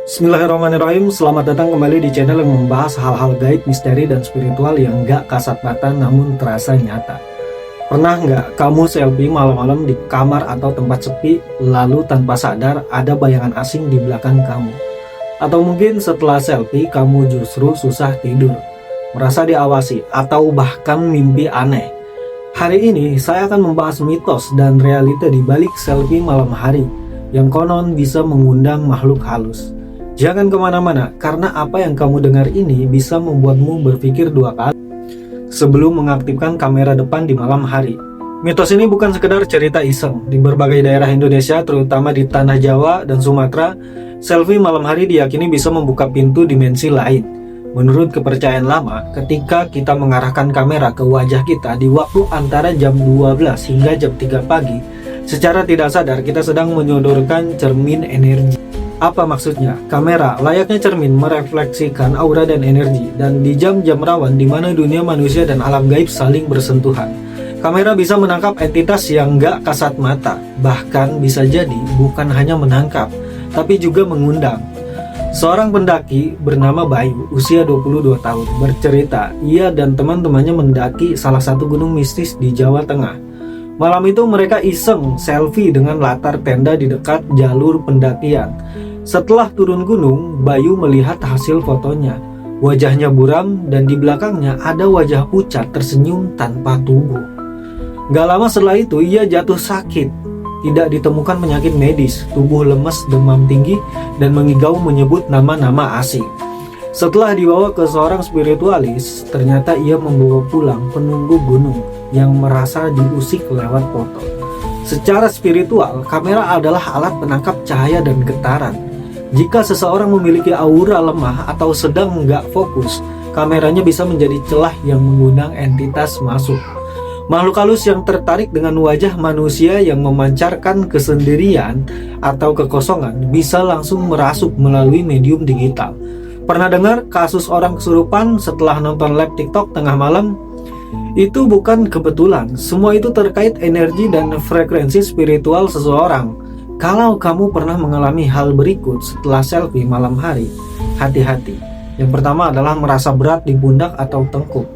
Bismillahirrahmanirrahim. Selamat datang kembali di channel yang membahas hal-hal gaib, misteri, dan spiritual yang gak kasat mata namun terasa nyata. Pernah nggak kamu selfie malam-malam di kamar atau tempat sepi, lalu tanpa sadar ada bayangan asing di belakang kamu? Atau mungkin setelah selfie kamu justru susah tidur, merasa diawasi, atau bahkan mimpi aneh? Hari ini saya akan membahas mitos dan realita di balik selfie malam hari yang konon bisa mengundang makhluk halus. Jangan kemana-mana, karena apa yang kamu dengar ini bisa membuatmu berpikir dua kali sebelum mengaktifkan kamera depan di malam hari. Mitos ini bukan sekedar cerita iseng. Di berbagai daerah Indonesia, terutama di Tanah Jawa dan Sumatera, selfie malam hari diyakini bisa membuka pintu dimensi lain. Menurut kepercayaan lama, ketika kita mengarahkan kamera ke wajah kita di waktu antara jam 12 hingga jam 3 pagi, secara tidak sadar kita sedang menyodorkan cermin energi. Apa maksudnya? Kamera layaknya cermin merefleksikan aura dan energi, dan di jam-jam rawan di mana dunia manusia dan alam gaib saling bersentuhan, kamera bisa menangkap entitas yang gak kasat mata. Bahkan bisa jadi bukan hanya menangkap, tapi juga mengundang. Seorang pendaki bernama Bayu, usia 22 tahun, bercerita ia dan teman-temannya mendaki salah satu gunung mistis di Jawa Tengah. Malam itu mereka iseng selfie dengan latar tenda di dekat jalur pendakian. Setelah turun gunung, Bayu melihat hasil fotonya. Wajahnya buram dan di belakangnya ada wajah pucat tersenyum tanpa tubuh. Gak lama setelah itu ia jatuh sakit. Tidak ditemukan penyakit medis, tubuh lemes, demam tinggi, dan mengigau menyebut nama-nama asing. Setelah dibawa ke seorang spiritualis, ternyata ia membawa pulang penunggu gunung yang merasa diusik lewat foto. Secara spiritual, kamera adalah alat penangkap cahaya dan getaran. Jika seseorang memiliki aura lemah atau sedang nggak fokus, kameranya bisa menjadi celah yang mengundang entitas masuk. Makhluk halus yang tertarik dengan wajah manusia yang memancarkan kesendirian atau kekosongan bisa langsung merasuk melalui medium digital. Pernah dengar kasus orang kesurupan setelah nonton live TikTok tengah malam? Itu bukan kebetulan, semua itu terkait energi dan frekuensi spiritual seseorang. Kalau kamu pernah mengalami hal berikut setelah selfie malam hari, hati-hati. Yang pertama adalah merasa berat di pundak atau tengkuk.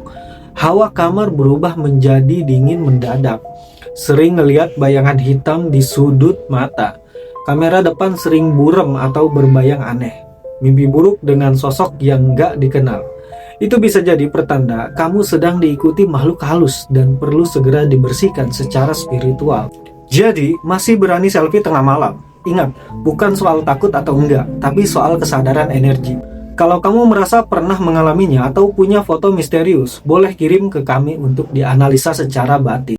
Hawa kamar berubah menjadi dingin mendadak. Sering ngelihat bayangan hitam di sudut mata. Kamera depan sering buram atau berbayang aneh. Mimpi buruk dengan sosok yang gak dikenal. Itu bisa jadi pertanda kamu sedang diikuti makhluk halus dan perlu segera dibersihkan secara spiritual. Jadi, masih berani selfie tengah malam? Ingat, bukan soal takut atau enggak, tapi soal kesadaran energi. Kalau kamu merasa pernah mengalaminya atau punya foto misterius, boleh kirim ke kami untuk dianalisa secara batin.